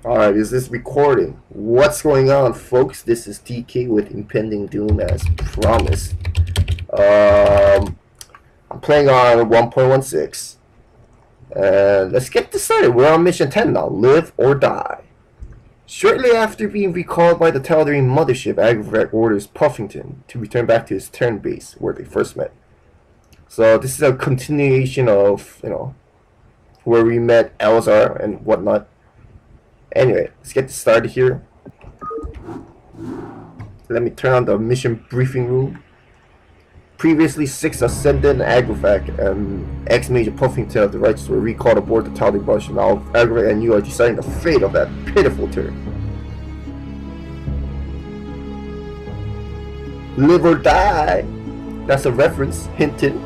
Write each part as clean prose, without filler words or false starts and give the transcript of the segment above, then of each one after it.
Alright, is this recording? What's going on, folks? This is TK with Impending Doom as promised. I'm playing on 1.16. And let's get this started. We're on mission 10 now. Live or die. Shortly after being recalled by the tal'darim mothership, Agrovak orders Puffington to return back to his Terran base where they first met. So this is a continuation of, where we met Elzar and whatnot. Anyway, let's get started here. Let me turn on the mission briefing room. Previously, 6 Ascendant Agrovak and ex-Major Puffington of the Righteous were recalled aboard the tal'darim bush. Now Agrovak and you are deciding the fate of that pitiful turd. Live or die. That's a reference, hinted.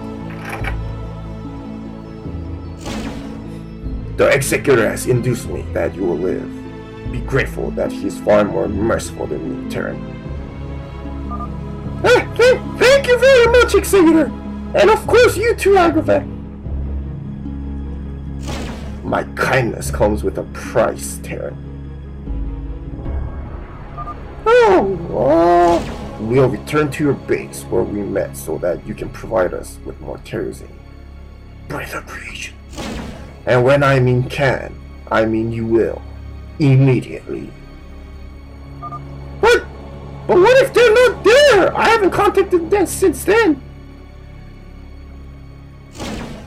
The Executor has induced me that you will live. Be grateful that he is far more merciful than me, Terran. Thank you very much, Executor! And of course you too, Agrovak! My kindness comes with a price, Terran. We'll return to your base where we met so that you can provide us with more terrorism. Breath of creation. And when I mean can, I mean you will. Immediately. But what if they're not there? I haven't contacted them since then.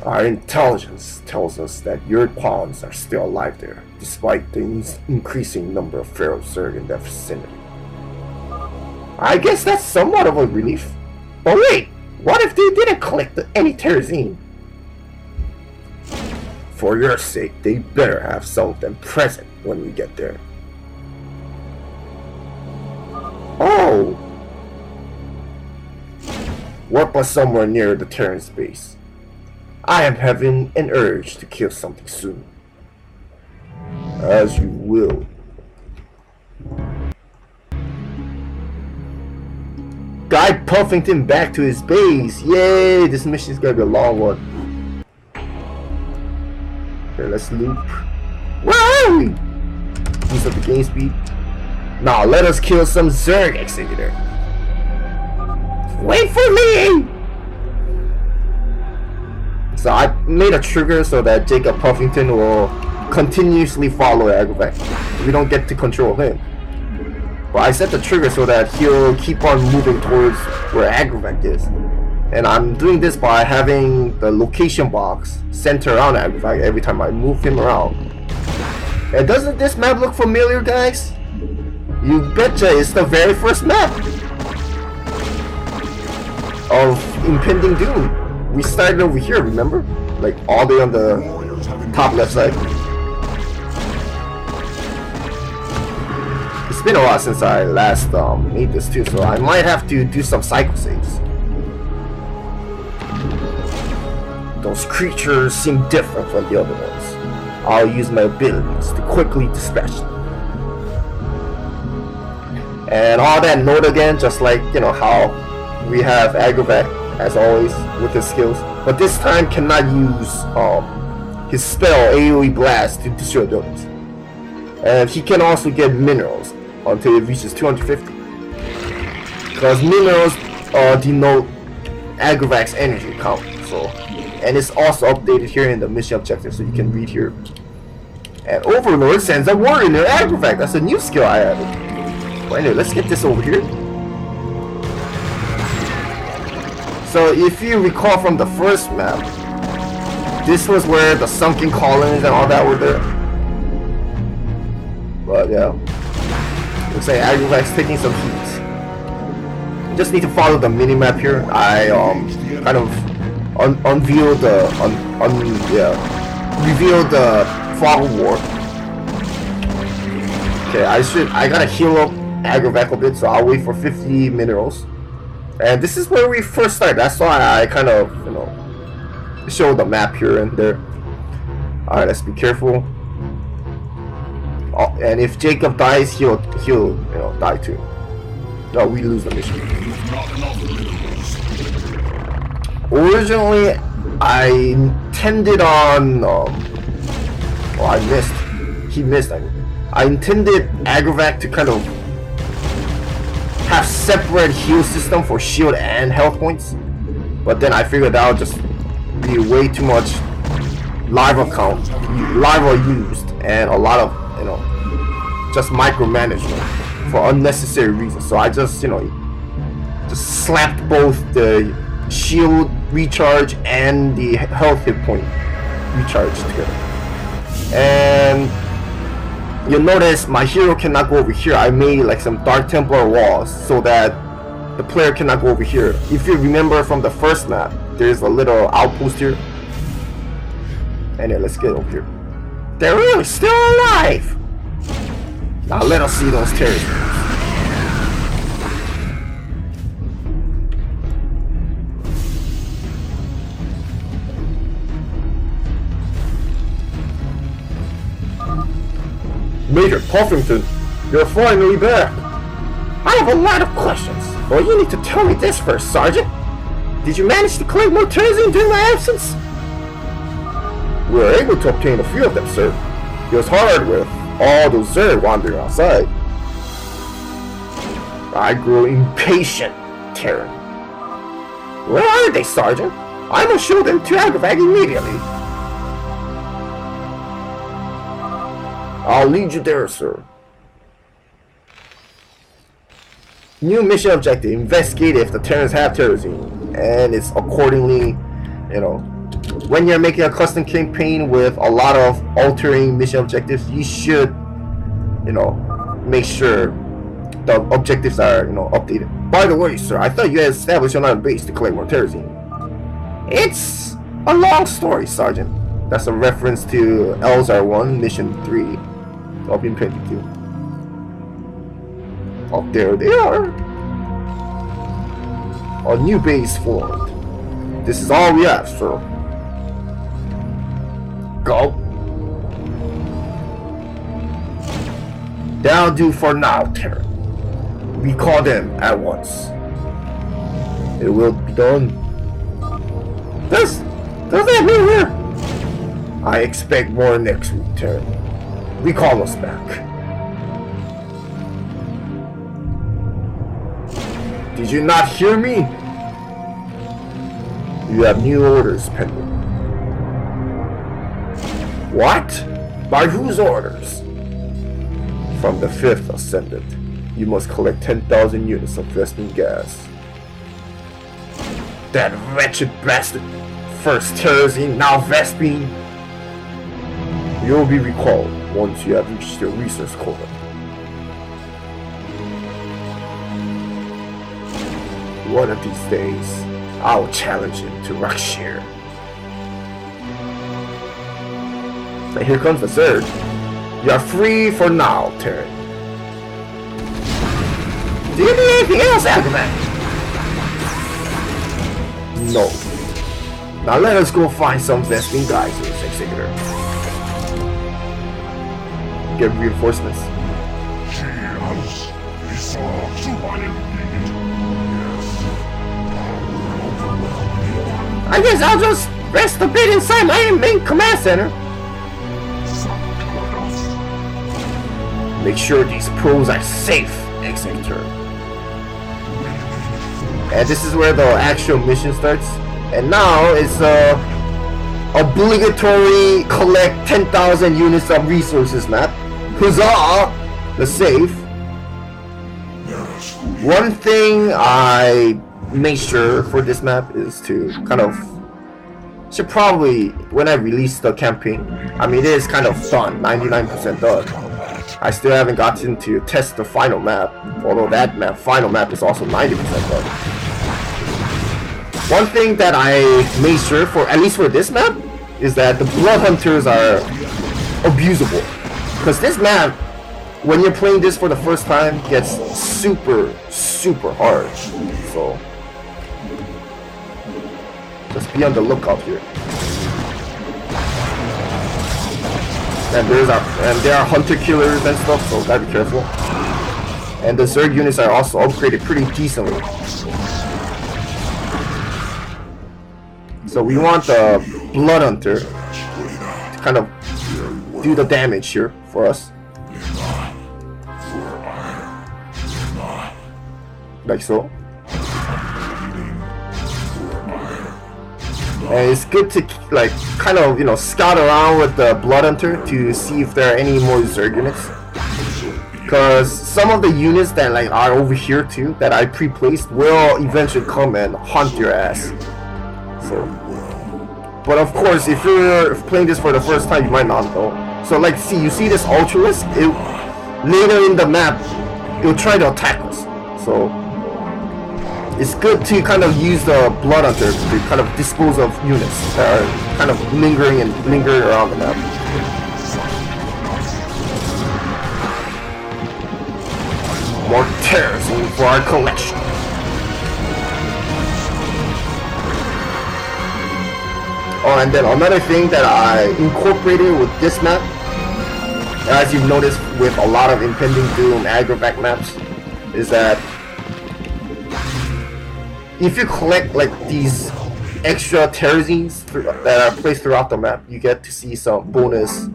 Our intelligence tells us that your pawns are still alive there, despite the increasing number of feral Zerg in their vicinity. I guess that's somewhat of a relief. But wait, what if they didn't collect any terrorism? For your sake, they better have some of them present when we get there. Oh! Warp us somewhere near the Terran base. I am having an urge to kill something soon. As you will. Guide Puffington back to his base. Yay! This mission is gonna be a long one. Okay, let's loop. Where are we? Use up the game speed. Now let us kill some Zerg, Executor. Wait for me! So I made a trigger so that Jacob Puffington will continuously follow Agrovak. We don't get to control him. But I set the trigger so that he'll keep on moving towards where Agrovak is. And I'm doing this by having the location box center around Agrovak every time I move him around. And doesn't this map look familiar, guys? You betcha, it's the very first map of Impending Doom. We started over here, remember? Like all the way on the top left side. It's been a while since I last made this too, so I might have to do some cycle saves. Those creatures seem different from the other ones. I'll use my abilities to quickly dispatch them. And all that note again, just like, how we have Agrovak, as always, with his skills. But this time cannot use his spell, AoE Blast, to destroy buildings. And he can also get minerals until it reaches 250. Because minerals denote Agrovak's energy count. So, and it's also updated here in the mission objective, so you can read here. And Overlord sends a warrior near Agrovak. That's a new skill I added. But anyway, let's get this over here. So if you recall from the first map, this was where the sunken colonies and all that were there. But yeah, looks like Agrovak's taking some heat. You just need to follow the mini map here. I kind of unveiled the revealed the fog war. Okay, I gotta heal up Agrovak a bit, so I'll wait for 50 minerals. And this is where we first started. That's why I kind of, show the map here and there. Alright, let's be careful. Oh, and if Jacob dies, he'll die too. No, we lose the mission. Originally, I intended on... I missed. he missed. I intended Agrovak to kind of have separate heal system for shield and health points, but then I figured that would just be way too much lava used and a lot of, you know, just micromanagement for unnecessary reasons. So I just, you know, just slapped both the shield recharge and the health hit point recharge together. And you'll notice my hero cannot go over here. I made like some Dark Templar walls so that the player cannot go over here. If you remember from the first map, there's a little outpost here. And then let's get over here. They're really still alive! Now let us see those terrorists. Major Puffington, you're finally back. I have a lot of questions, but you need to tell me this first, Sergeant. Did you manage to collect more terrazine during my absence? We were able to obtain a few of them, sir. It was hard with all those Zerg wandering outside. I grew impatient, Terran. Where are they, Sergeant? I must show them to Agrovak immediately. I'll lead you there, sir. New mission objective: investigate if the Terrans have terrazine, and it's accordingly, you know, when you're making a custom campaign with a lot of altering mission objectives, you should, you know, make sure the objectives are, you know, updated. By the way, sir, I thought you had established another base to collect more terrazine. It's a long story, Sergeant. That's a reference to Elzar 1, Mission 3 of Impending 2. Oh, there they are. A new base formed. This is all we have, sir. Go. That'll do for now, Terran. Recall them at once. It will be done. Does that mean we're... I expect more next week, Terran. Recall us back. Did you not hear me? You have new orders pending. What? By whose orders? From the 5th Ascendant. You must collect 10,000 units of Vespene gas. That wretched bastard! First terrazine, now Vespene! You will be recalled once you have reached your resource quota. One of these days, I'll challenge him to Rakshir. And here comes the Zerg. You are free for now, Terran. Do you need anything else, Agrovak? No. Now let us go find some Vespene guys in this executor. Get reinforcements. I guess I'll just rest a bit inside my main command center. Make sure these pros are safe, Executor. And this is where the actual mission starts. And now it's obligatory collect 10,000 units of resources map. Huzzah! The safe. One thing I made sure for this map is to kind of should probably, when I release the campaign, I mean it is kind of done, 99% done. I still haven't gotten to test the final map, although that final map is also 90% done. One thing that I made sure for, at least for this map, is that the blood hunters are abusable. Because this map, when you're playing this for the first time, gets super hard. So just be on the lookout here. And there are hunter killers and stuff, so gotta be careful. And the Zerg units are also upgraded pretty decently. So we want the blood hunter to kind of do the damage here for us. Like so. And it's good to like kind of, you know, scout around with the Blood Hunter to see if there are any more Zerg units. Because some of the units that like are over here too, that I pre-placed, will eventually come and hunt your ass. So, but of course, if you're playing this for the first time, you might not know. So like, you see this Ultralisk? Later in the map, it'll try to attack us. So it's good to kind of use the Blood Hunter to kind of dispose of units that are kind of lingering around the map. More terrors for our collection. Oh, and then another thing that I incorporated with this map, as you've noticed with a lot of Impending Doom Agrovak maps, is that if you collect like these extra terrazines that are placed throughout the map, you get to see some bonus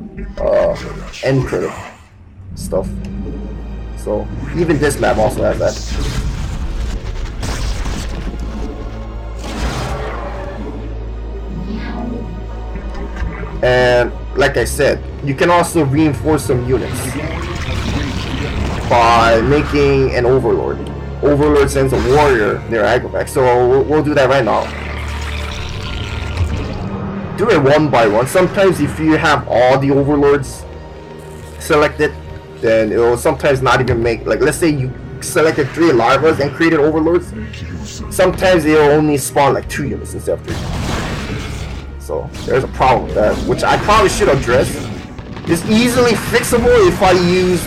end credit stuff. So even this map also has that. And like I said, you can also reinforce some units by making an Overlord. Overlord sends a warrior near Agrovak, so we'll do that right now. Do it one by one. Sometimes if you have all the Overlords selected, then it will sometimes not even make, like let's say you selected 3 larvas and created Overlords, sometimes they will only spawn like 2 units instead of 3. So there's a problem with that, which I probably should address. It's easily fixable if I use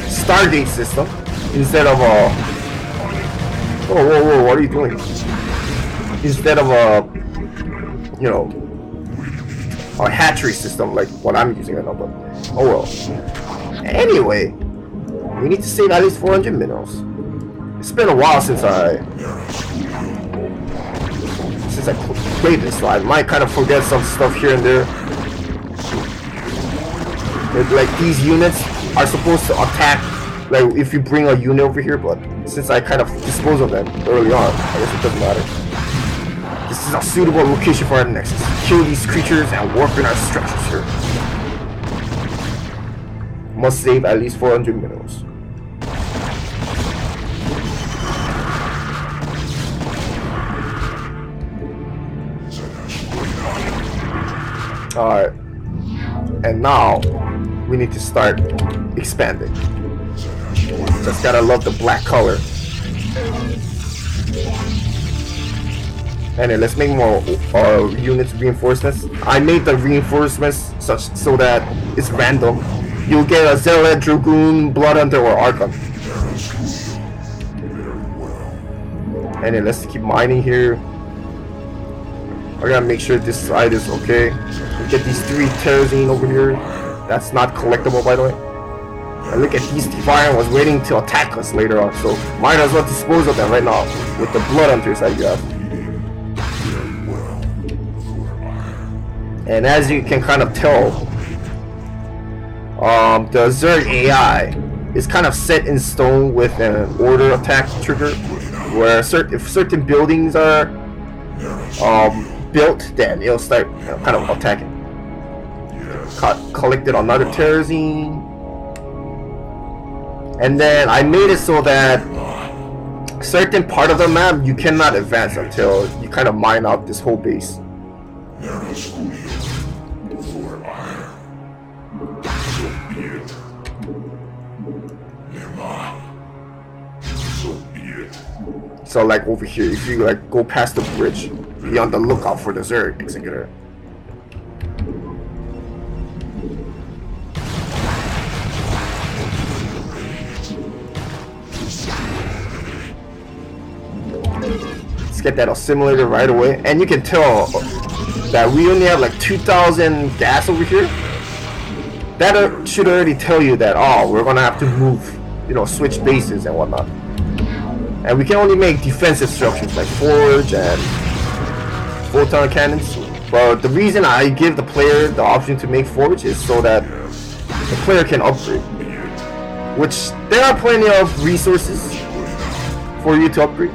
Stargate system instead of a whoa, what are you doing? Instead of you know, a hatchery system like what I'm using right now, but oh well. Anyway, we need to save at least 400 minerals. It's been a while since I played this, so I might kind of forget some stuff here and there. Like these units are supposed to attack, like if you bring a unit over here, but since I kind of disposed of them early on, I guess it doesn't matter. This is a suitable location for our nexus. Kill these creatures and warp in our structures here. Must save at least 400 minerals. Alright. And now we need to start expanding. Just gotta love the black color. And then let's make more units reinforcements. I made the reinforcements such so that it's random. You'll get a Zealot, Dragoon, Blood Hunter, or Archon. And then let's keep mining here. I gotta make sure this side is okay. We get these 3 terrazine over here. That's not collectible, by the way. And look at these Defiant was waiting to attack us later on, so might as well dispose of them right now with the Blood Hunters that you have. And as you can kind of tell, the Zerg AI is kind of set in stone with an order attack trigger, where if certain buildings are built, then it'll start kind of attacking. Collected another terrazine, and then I made it so that certain part of the map you cannot advance until you kind of mine out this whole base. So like over here, if you like go past the bridge, be on the lookout for the Zerg Executor. Let's get that assimilated right away, and you can tell that we only have like 2,000 gas over here. That should already tell you that, oh, we're gonna have to move, you know, switch bases and whatnot. And we can only make defensive structures like forge and photon cannons. But the reason I give the player the option to make forge is so that the player can upgrade. Which there are plenty of resources for you to upgrade.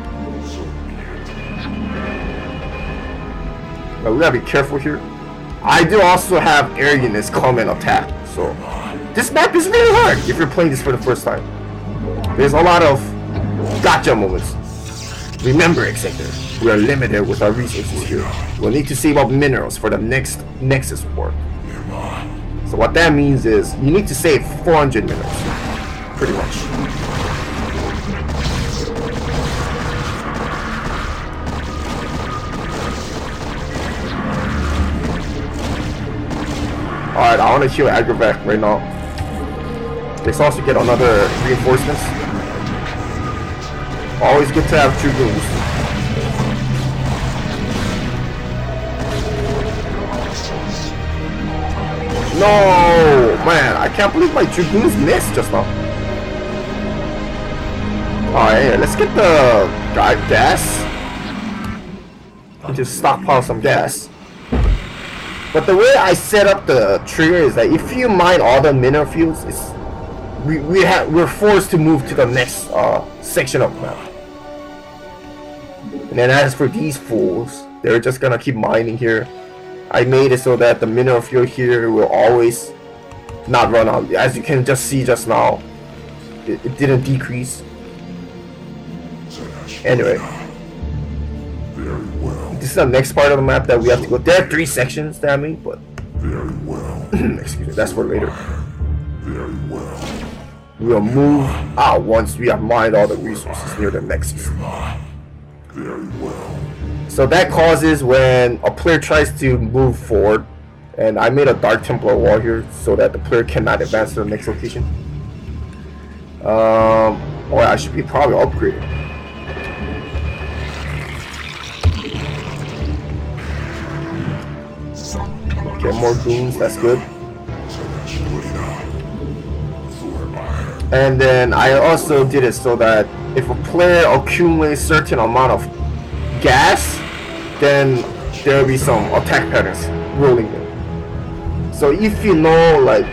But we gotta be careful here. I do also have air units come and attack, so this map is really hard if you're playing this for the first time. There's a lot of gotcha moments. Remember, Executor, we are limited with our resources here. We'll need to save up minerals for the next Nexus war. So what that means is you need to save 400 minerals, pretty much. Alright, I want to kill Agrovak right now. Let's also get another reinforcements. Always good to have Dragoons. No, man, I can't believe my Dragoons missed just now. Alright, let's get the gas. And just stockpile some gas. But the way I set up the trigger is that if you mine all the mineral fields, it's we're forced to move to the next section of the map. And then as for these fools, they're just gonna keep mining here. I made it so that the mineral field here will always not run out. As you can just see just now, it didn't decrease. Anyway, this is the next part of the map that we have to go. There are 3 sections that I made, but excuse me, that's for later. We'll move out once we have mined all the resources near the nexus. So that causes when a player tries to move forward, and I made a Dark Templar wall here so that the player cannot advance to the next location. Oh, I should be probably upgraded. Get more goons, that's good. And then I also did it so that if a player accumulates certain amount of gas, then there will be some attack patterns rolling in. So if you know, like,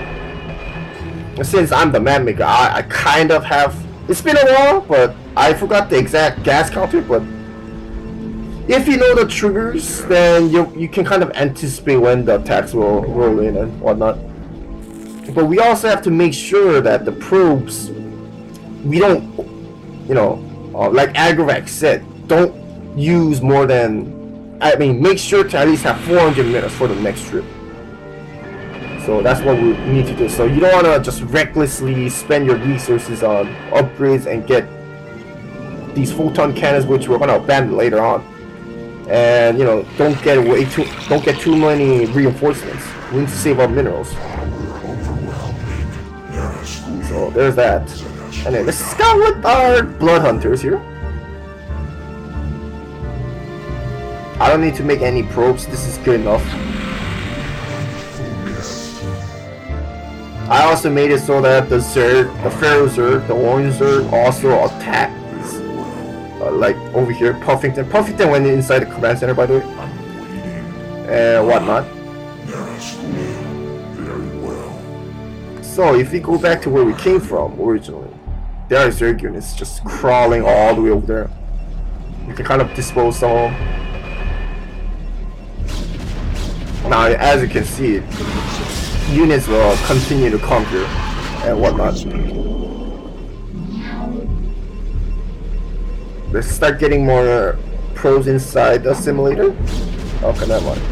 since I'm the map maker, I kind of have, it's been a while, but I forgot the exact gas counter, but if you know the triggers, then you can kind of anticipate when the attacks will roll in and whatnot. But we also have to make sure that the probes, we don't, you know, like Agrovak said, don't use more than, I mean, make sure to at least have 400 minutes for the next trip. So that's what we need to do. So you don't want to just recklessly spend your resources on upgrades and get these photon cannons, which we're going to abandon later on. And, you know, don't get too many reinforcements. We need to save our minerals. So there's that. And then let's scout with our blood hunters here. I don't need to make any probes. This is good enough. I also made it so that the Zerg, the Pharaoh Zerg, the Orange Zerg also attacks. Like over here, Puffington. Puffington went inside the command center, by the way. And whatnot. So if we go back to where we came from originally, there are Zerg units just crawling all the way over there. We can kind of dispose some of them. Now, as you can see, units will continue to come here and whatnot. Let's start getting more pros inside the simulator. Okay, never mind.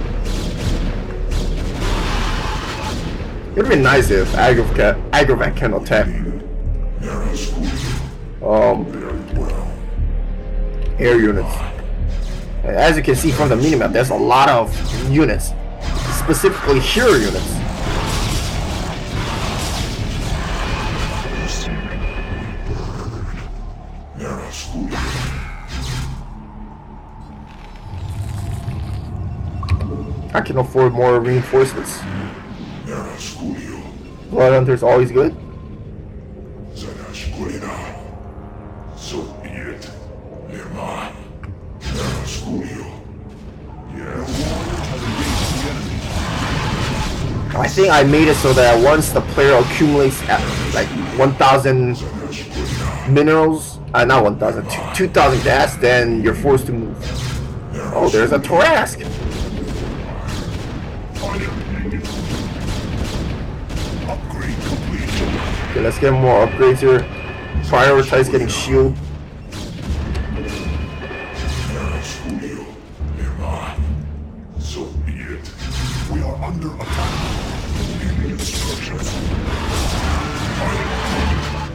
It would be nice if Agrovak can attack air units. And as you can see from the minimap, there's a lot of units, specifically hero units. I can afford more reinforcements. Blood Hunter's always good. I think I made it so that once the player accumulates at like 1,000 minerals, not 1,000, 2,000 gas, then you're forced to move. Oh, there's a Torask. Okay, let's get more upgrades here. Prioritize getting shield. So be it. We are under attack.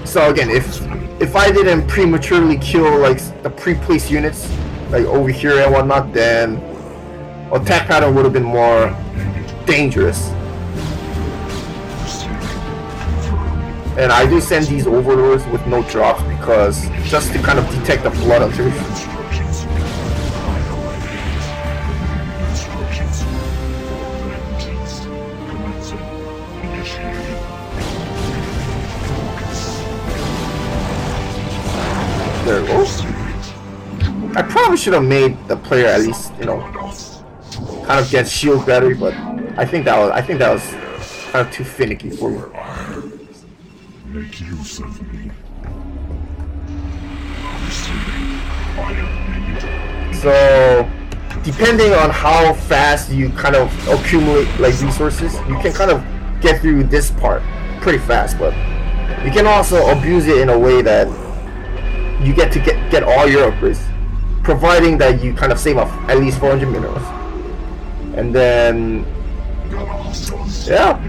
So again, if I didn't prematurely kill like the pre-placed units, like over here and whatnot, then attack pattern would have been more dangerous. And I do send these overlords with no drops because just to kind of detect the blood hunters. There it goes. I probably should have made the player at least, you know, kind of get shield better, but I think that was kind of too finicky for me. Make use of me. So, depending on how fast you kind of accumulate like resources, you can kind of get through this part pretty fast, but you can also abuse it in a way that you get to get all your upgrades, providing that you kind of save up at least 400 minerals. And then, yeah,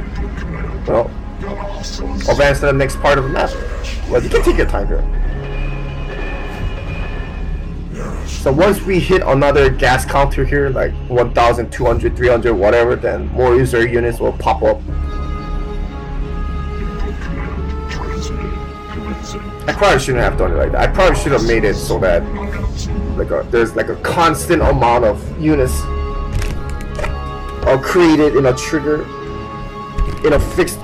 well, advance to the next part of the map. Well, you can take your time here. So once we hit another gas counter here, like 1,200, 300, whatever, then more user units will pop up. I probably shouldn't have done it like that. I probably should have made it so that there's like a constant amount of units are created in a trigger in a fixed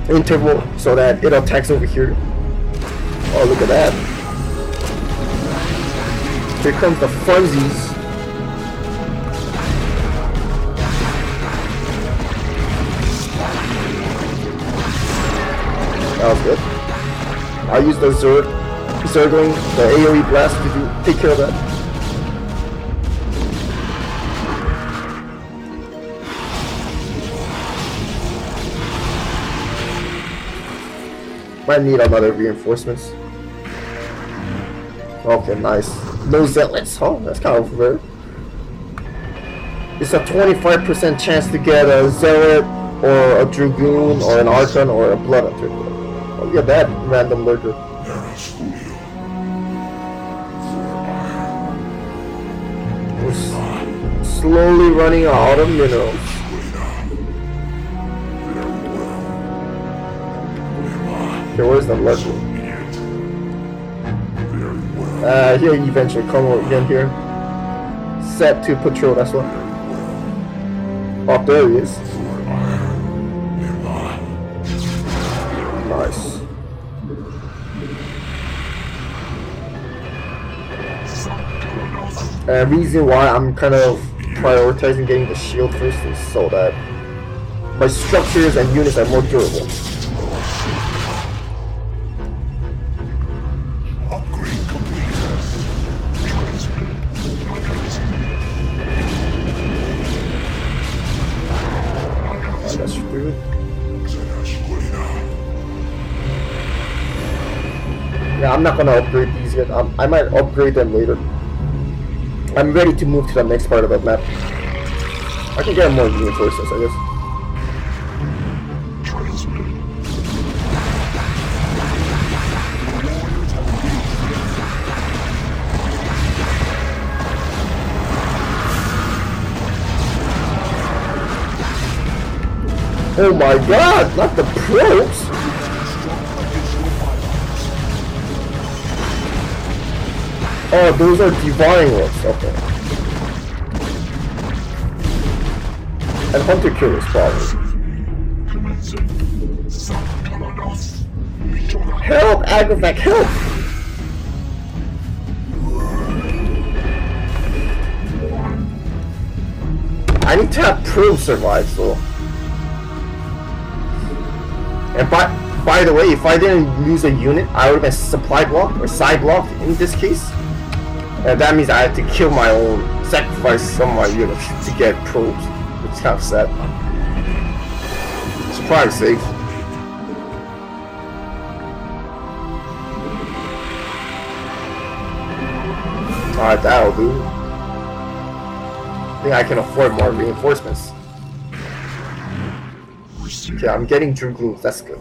interval so that it attacks over here. Oh, look at that. Here comes the funsies. That was good. I'll use the Zergling, the AoE blast to take care of that. Might need another reinforcements. Okay, nice. No zealots. Oh, that's kind of rare. It's a 25% chance to get a zealot or a dragoon or an archon or a blood hunter. Oh, look at that random lurker. We're slowly running out of minerals. Okay, where's the lurker? He'll eventually come again here. Set to patrol, that's what. Oh, there he is. Nice. Reason why I'm kind of prioritizing getting the shield first is so that my structures and units are more durable. Yeah, I'm not gonna upgrade these yet. I might upgrade them later. I'm ready to move to the next part of the map. I can get more reinforcements, I guess. Oh my god, not the probes! Oh, those are divine ones, okay. And hunter killers, probably. Help, Agrovak, help! I need to have probe survive, so And by the way, if I didn't lose a unit, I would have been supply blocked or side blocked in this case. And that means I had to kill my own, sacrifice some of my units to get probes, which is kind of sad. It's probably safe. Alright, that'll do. I think I can afford more reinforcements. Okay, I'm getting Dragoons, that's good.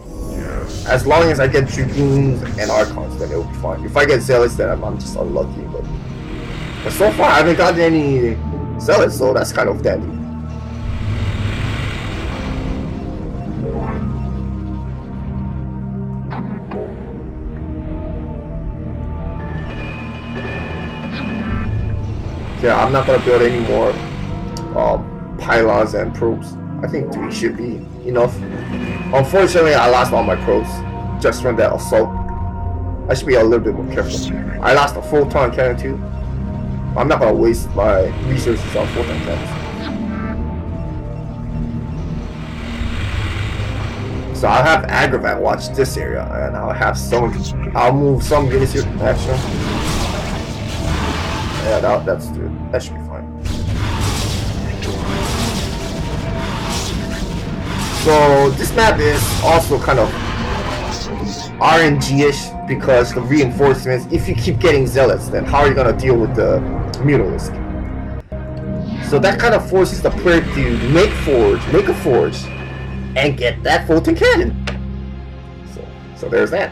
As long as I get Dragoons and Archons, then it'll be fine. If I get Zealots, then I'm just unlucky. But so far, I haven't gotten any Zealots, so that's kind of dandy. Okay, I'm not gonna build any more pylons and probes. I think 3 should be enough. Unfortunately, I lost all my probes just from that assault. I should be a little bit more careful. I lost a photon cannon too. I'm not gonna waste my resources on photon cannons. So I'll have Agrovak watch this area, and I'll move some units here. Actually, yeah, that should be fine. So this map is also kind of RNG-ish because the reinforcements, if you keep getting Zealots, then how are you going to deal with the Mutalisk? So that kind of forces the player to make a forge, and get that photon cannon. So there's that.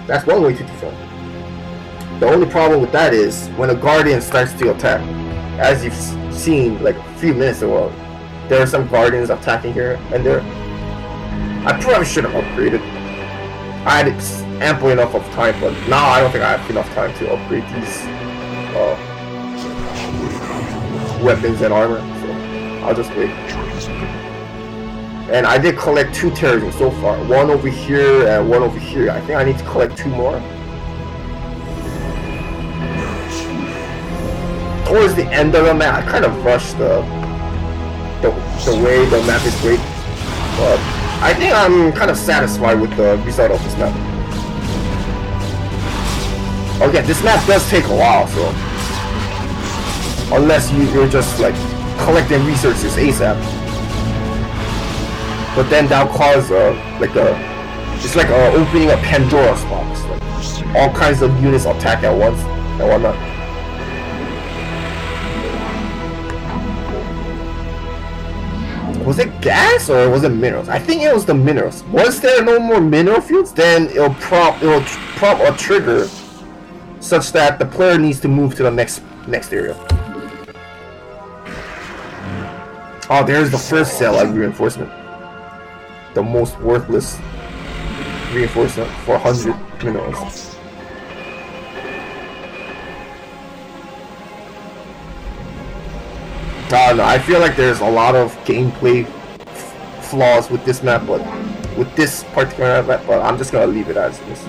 That's one way to defend. The only problem with that is when a Guardian starts to attack, as you've seen like a few minutes ago, there are some Guardians attacking here and there. I probably should have upgraded. I had ample enough of time, but now I don't think I have enough time to upgrade these weapons and armor, so I'll just wait. And I did collect 2 terrorism so far, one over here and one over here. I think I need to collect 2 more. Towards the end of the map, I kind of rushed the way the map is great, but I think I'm kind of satisfied with the result of this map. Okay, this map does take a while, so unless you're just like collecting resources ASAP, but then that'll cause it's like opening a Pandora's box, like all kinds of units attack at once and whatnot. Was it gas or was it minerals? I think it was the minerals. Once there are no more mineral fields, then it'll prompt a trigger such that the player needs to move to the next area. Oh, there's the first cell of reinforcement. The most worthless reinforcement for 100 minerals. No, I feel like there's a lot of gameplay flaws with this map, but with this particular map, but I'm just gonna leave it as is.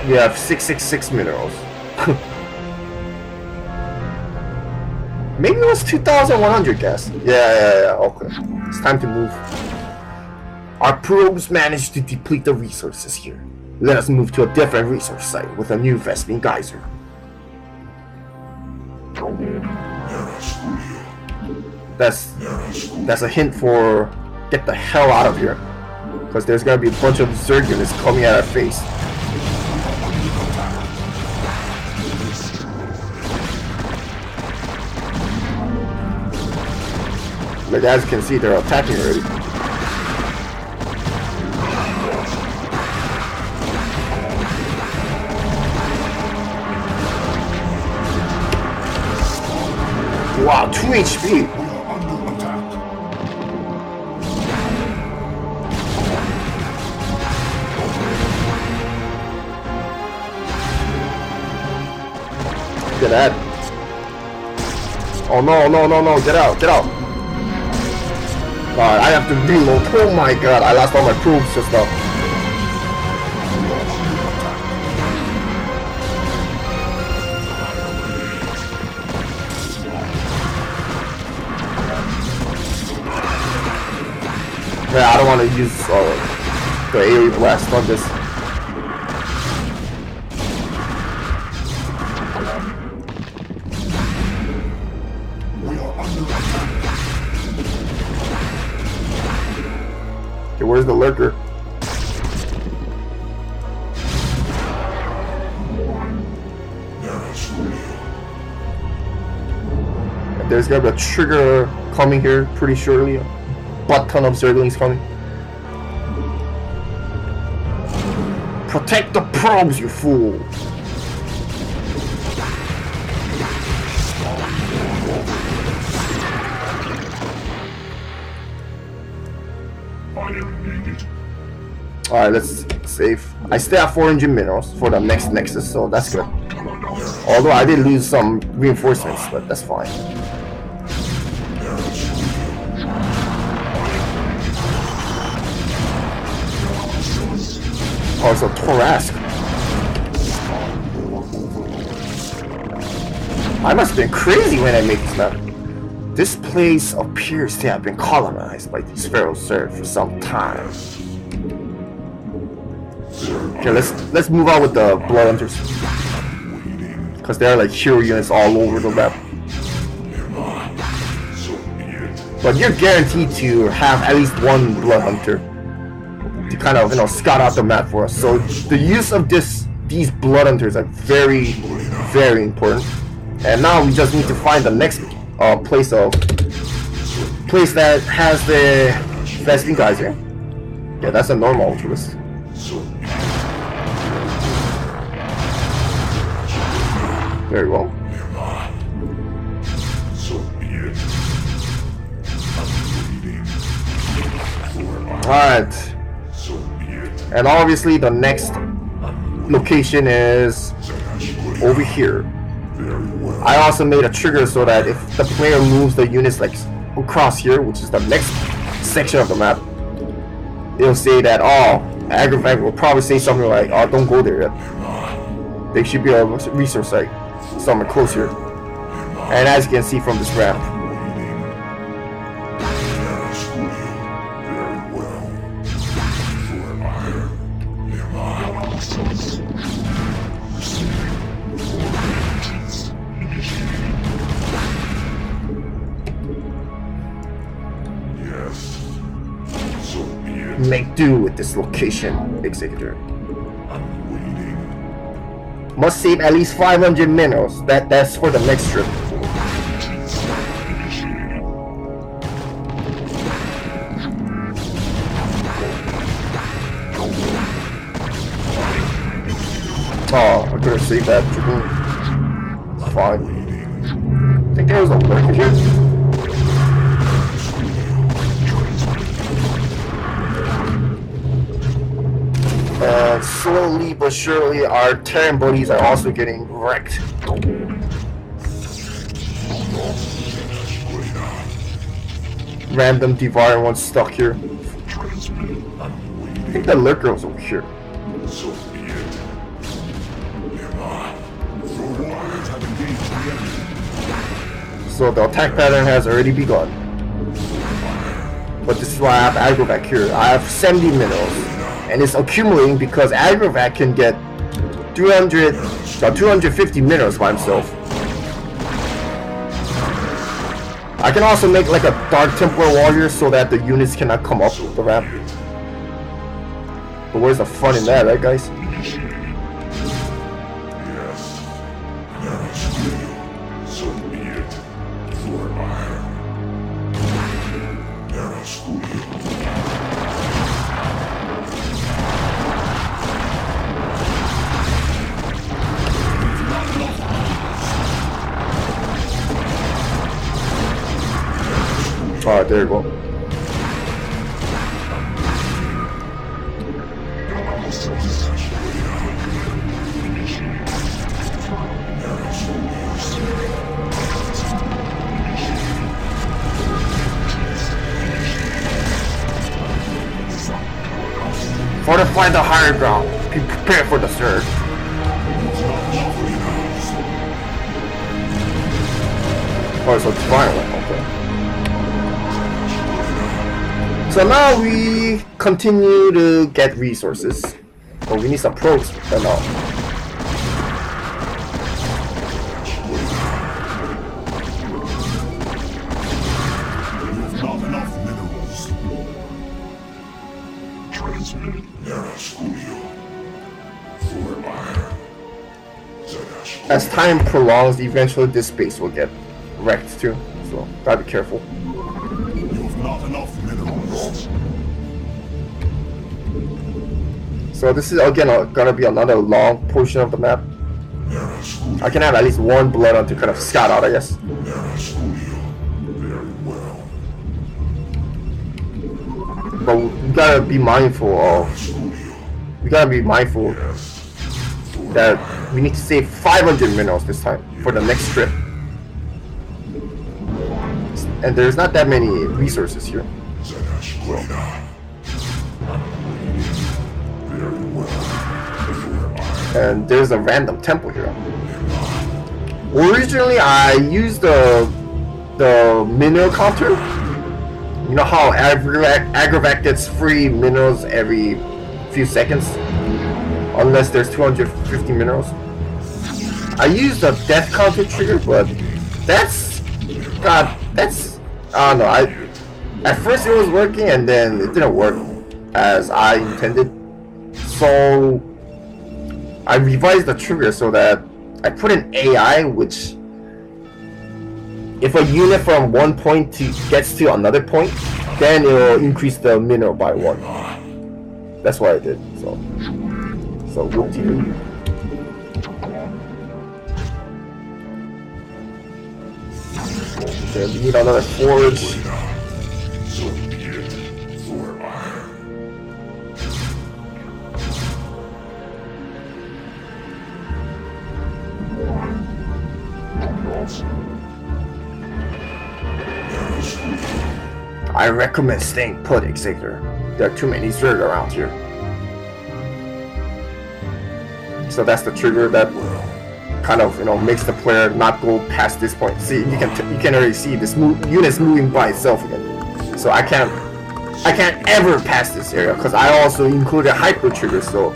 We have 666 minerals. Maybe it was 2,100 gas. Yeah, okay. It's time to move. Our probes managed to deplete the resources here. Let us move to a different resource site with a new Vespene geyser. That's a hint for get the hell out of here, because there's gonna be a bunch of Zerg units coming at our face. Like as you can see, they're attacking already. Wow, 2 HP! Get that. Oh no, get out. I have to reload. Oh my god, I lost all my probes just now. Yeah, I don't want to use the AoE blast on this. We are under attack. Okay, where's the lurker? There's gonna be a trigger coming here pretty shortly. A butt ton of zerglings coming. Protect the probes, you fool! Alright, let's save. I still have 400 minerals for the next Nexus, so that's good. Although I did lose some reinforcements, but that's fine. Oh, it's a Torask. I must have been crazy when I made this map. This place appears to have been colonized by these feral Zerg for some time. Okay, let's move on with the Blood Hunters. Because there are like hero units all over the map. But you're guaranteed to have at least one Blood Hunter to kind of, scout out the map for us. So the use of these Blood Hunters are very, very important. And now we just need to find the next place that has the Vesting Geyser. Yeah, that's a normal Ultralis. Very well. Alright. And obviously the next location is over here. I also made a trigger so that if the player moves the units like across here, which is the next section of the map, it'll say that, oh, Agrovak will probably say something like, oh, don't go there yet. There should be a resource site somewhere close here. And as you can see from this ramp, make do with this location, Executor. Must save at least 500 minerals. That's for the next trip. Oh, I could have saved that. It's fine. I think there was a lurker here. And slowly but surely, our Terran buddies are also getting wrecked. Random Devouring one stuck here. I think the lurker was over here. So the attack pattern has already begun. But this is why I have Agrovak here. I have 70 minerals. And it's accumulating because Agrovak can get 250 minerals by himself. I can also make like a Dark Templar Warrior so that the units cannot come up the ramp. But where's the fun in that, right guys? Alright, there you go. Fortify the higher ground. Be prepared for the surge. Oh, so it's violent, okay. So now we continue to get resources. But we need some probes and all. Not enough minerals. Transmit Nera Studio. For iron. As time prolongs, eventually this space will get wrecked too. So gotta be careful. You've not enough minerals. So this is again gonna be another long portion of the map. I can have at least one blood on to kind of scout out, I guess. Very well. But we gotta be mindful of. We gotta be mindful that we need to save 500 minerals this time for the next trip. And there's not that many resources here. And there's a random temple here. Originally, I used the mineral counter. You know how Agrovak gets free minerals every few seconds? Unless there's 250 minerals. I used the death counter trigger, but that's... God, that's... I don't know. At first it was working, and then it didn't work as I intended. So I revised the trigger so that I put an AI, which if a unit from one point gets to another point, then it will increase the mineral by 1. That's what I did. So whoop-de-doo. Okay, we need another forge. I recommend staying put, Xavier. There are too many zerg around here. So that's the trigger that kind of, you know, makes the player not go past this point. See, you can already see this unit's moving by itself again. So I can't ever pass this area because I also included hyper trigger. So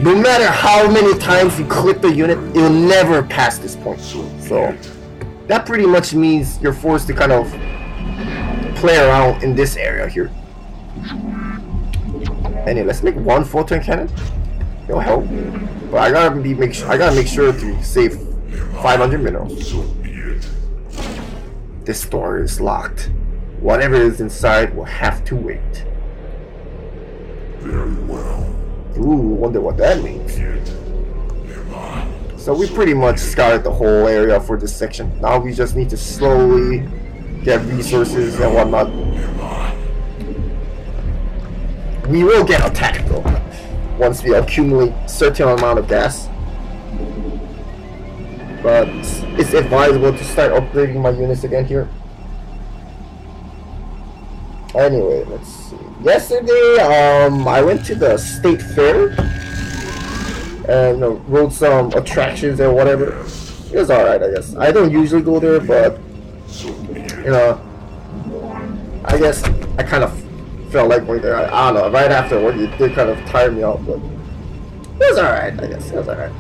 no matter how many times you click the unit, it will never pass this point. So that pretty much means you're forced to kind of play around in this area here. Anyway, let's make one photon cannon. It'll help. But I gotta make sure to save 500 minerals. This door is locked. Whatever is inside will have to wait. Very well. Ooh, wonder what that means. So we pretty much scoured the whole area for this section. Now we just need to slowly get resources and whatnot. We will get attacked though, once we accumulate certain amount of gas. But it's advisable to start upgrading my units again here. Anyway, let's see. Yesterday, I went to the state fair and rode some attractions and whatever. It was alright, I guess. I don't usually go there, but I guess I kind of felt like going there. I don't know. Right afterward, it did kind of tire me out, but it was alright. I guess it was alright.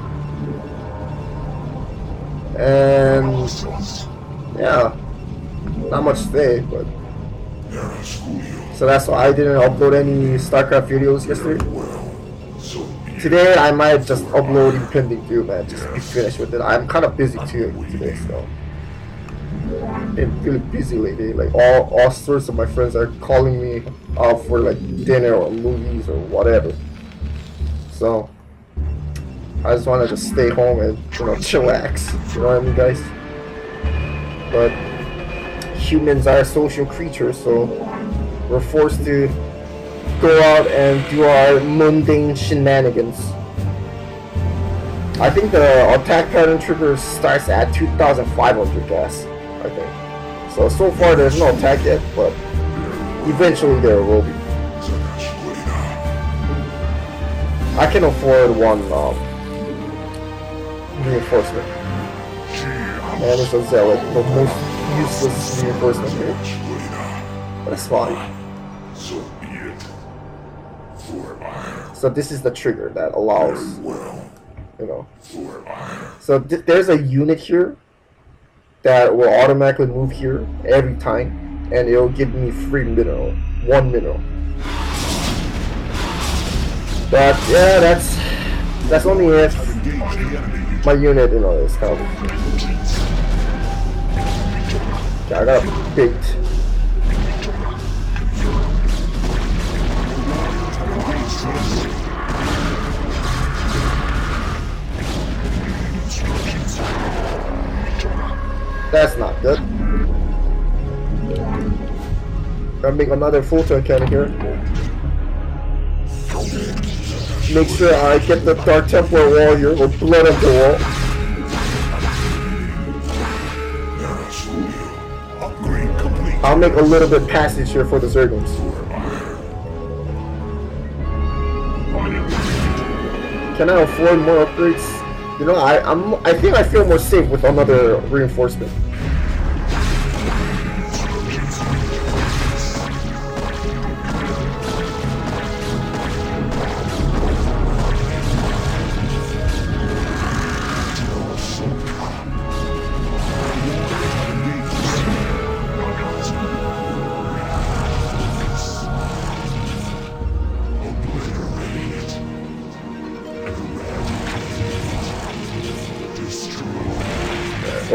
And yeah, not much today, but so that's why I didn't upload any StarCraft videos yesterday. Today I might just upload Impending too, man. Just be finished with it. I'm kind of busy too today, so been really busy lately. Like all sorts of my friends are calling me out for like dinner or movies or whatever. So I just want to just stay home and chillax. You know what I mean, guys? But humans are social creatures, so we're forced to go out and do our mundane shenanigans. I think the attack pattern trigger starts at 2,500 gas, I think. So far there's no attack yet, but eventually there will be. I can afford one reinforcement. And it's a Zealot, the most useless reinforcement here. But it's fine. So be it. For ire. So this is the trigger that allows, Very well. you know. For ire. So there's a unit here that will automatically move here every time, and it'll give me free mineral, 1 mineral. But yeah, that's only if my unit, you know, is kind of. Okay, I got a bait. That's not good. Gotta make another full turn cannon here. Make sure I get the Dark Templar wall here with blood of the wall. Upgrade complete. I'll make a little bit passage here for the Zerglings. Can I afford more upgrades? You know, I think I feel more safe with another reinforcement.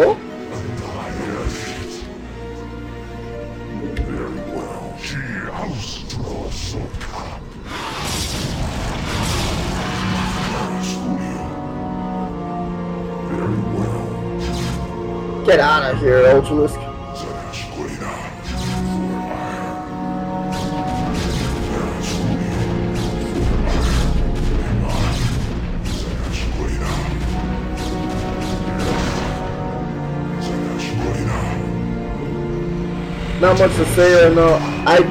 Oh? Very well. She house draws Very well. Get out of here, Ultralisk. Not much to say or no. I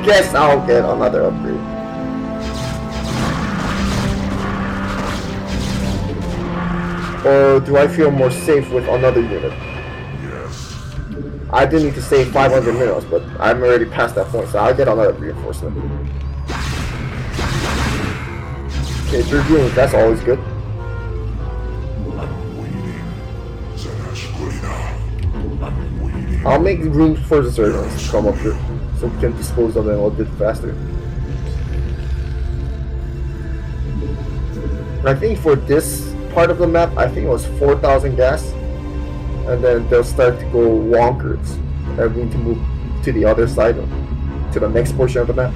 guess I'll get another upgrade. Or do I feel more safe with another unit? Yes. I do need to save 500 minerals, but I'm already past that point, so I'll get another reinforcement. Okay, 3 units, that's always good. I'll make room for the Zerglings to come up here, so we can dispose of them a little bit faster. I think for this part of the map, I think it was 4,000 gas, and then they'll start to go wonkers, and we need to move to the other side, to the next portion of the map.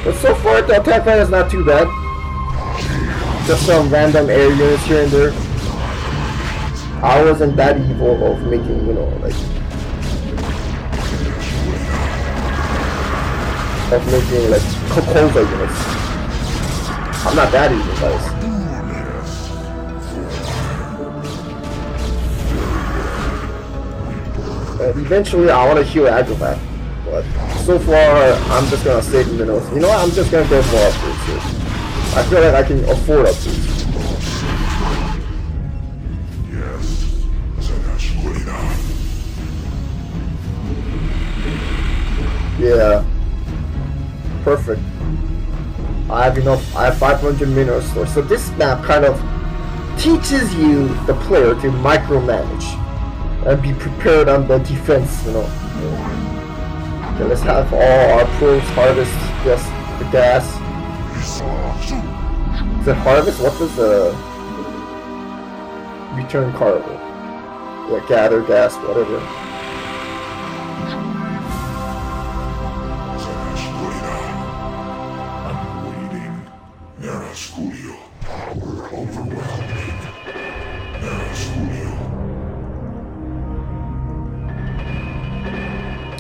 But so far, the attack plan is not too bad. Just some random air units here and there. I wasn't that evil of making, you know, like, Kokova units. I'm not that evil, guys. Eventually, I want to heal Agrovak, but so far, I'm just gonna save the minerals. You know what? I'm just gonna go for upgrades here. I feel like I can afford upgrades. Yeah, perfect. I have enough. I have 500 mineral stores. So this map kind of teaches you, the player, to micromanage and be prepared on the defense. You know. Okay, let's have all our pros harvest just the gas. Is it harvest? What does the return cargo? Yeah, gather gas, whatever.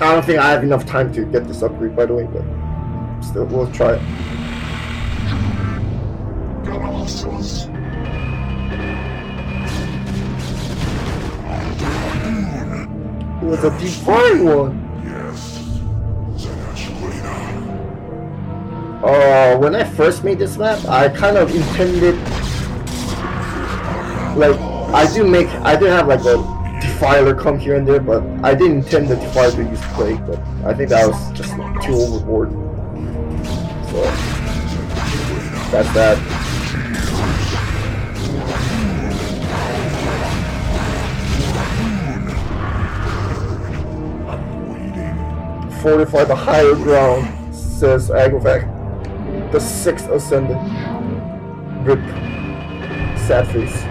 I don't think I have enough time to get this upgrade, by the way, but still, we'll try it. It was a divine one. When I first made this map, I kind of intended, like, I do have like a Defiler come here and there, but I didn't intend the Defiler to use Plague, but I think that was just too overboard. So that's that. Fortify the higher ground, says Agrovak. The 6th Ascendant. Rip. Sad face.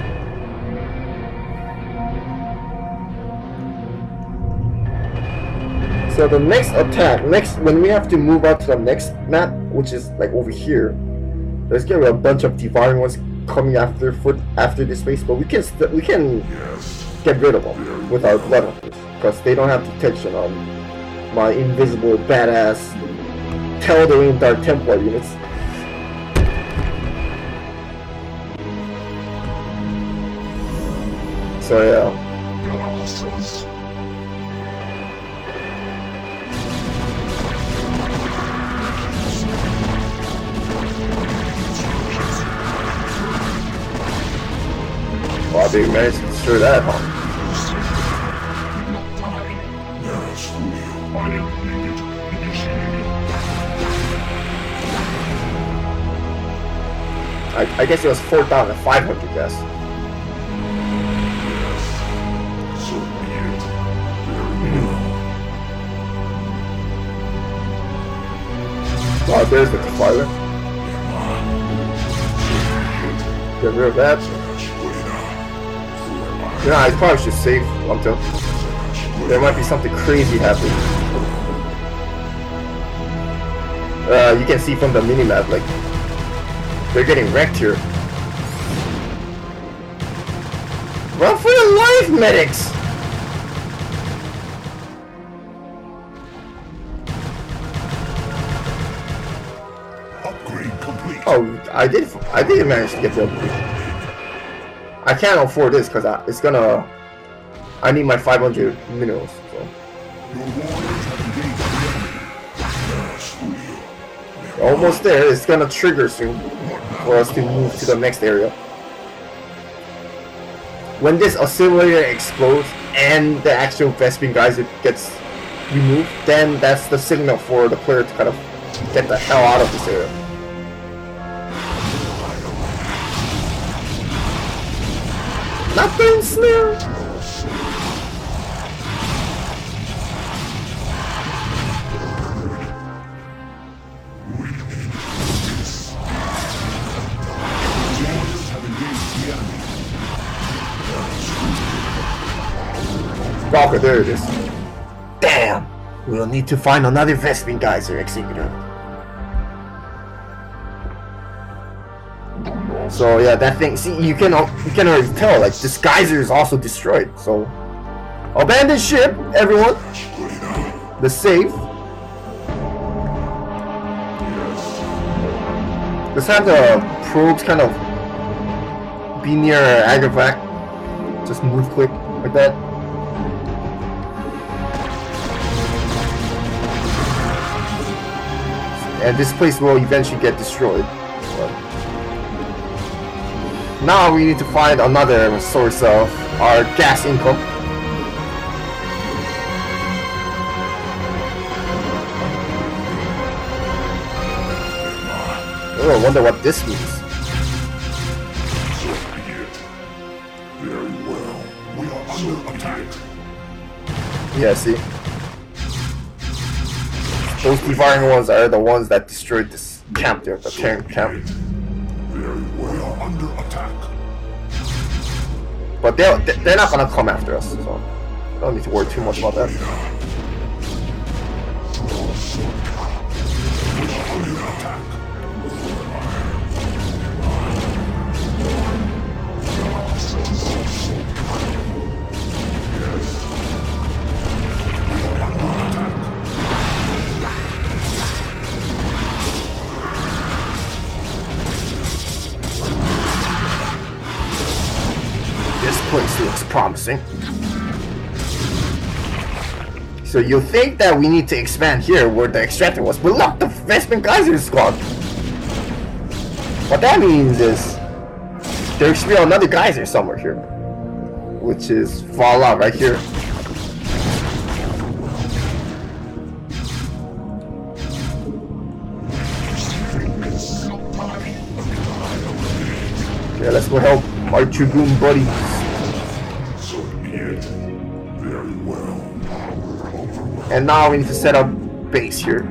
So the next attack, when we have to move out to the next map, which is like over here, there's gonna be a bunch of devouring ones coming after this base, but we can get rid of them with our blood hunters because they don't have detection on my invisible badass tal'darim Dark Templar units. So yeah. Wow, they managed to destroy that, huh? I guess it was 4,500, guys. Wow, there's the Defiler. Get rid of that. Yeah, I probably should save until there might be something crazy happening. You can see from the minimap, like, they're getting wrecked here. Run for your life, medics! Upgrade complete. Oh, I did manage to get the upgrade. I can't afford this because it's gonna. I need my 500 minerals. So. Almost there. It's gonna trigger soon for us to move to the next area. When this assimilator explodes and the actual Vespene geyser gets removed, then that's the signal for the player to kind of get the hell out of this area. Nothing, Snare! Walker, there it is. Damn! We'll need to find another Vespene geyser executor. So yeah, that thing. See, you can already tell. Like this geyser is also destroyed. So abandon ship, everyone. The safe. Let's have the probes kind of be near Agrovak. Just move quick like that. And this place will eventually get destroyed. But now we need to find another source of our gas income. Oh, I wonder what this means. Very well. We are under attack. Yeah, see? Those devouring ones are the ones that destroyed this camp there, the Terran camp. Very well. We are under attack. But they're not gonna come after us, so I don't need to worry too much about that. This place looks promising. So you think that we need to expand here where the extractor was, but look, the Vespene geyser is gone. What that means is there should be another geyser somewhere here. which is voila right here. Okay, let's go help our Dragoon buddies. So be it. Very well. And now we need to set up base here.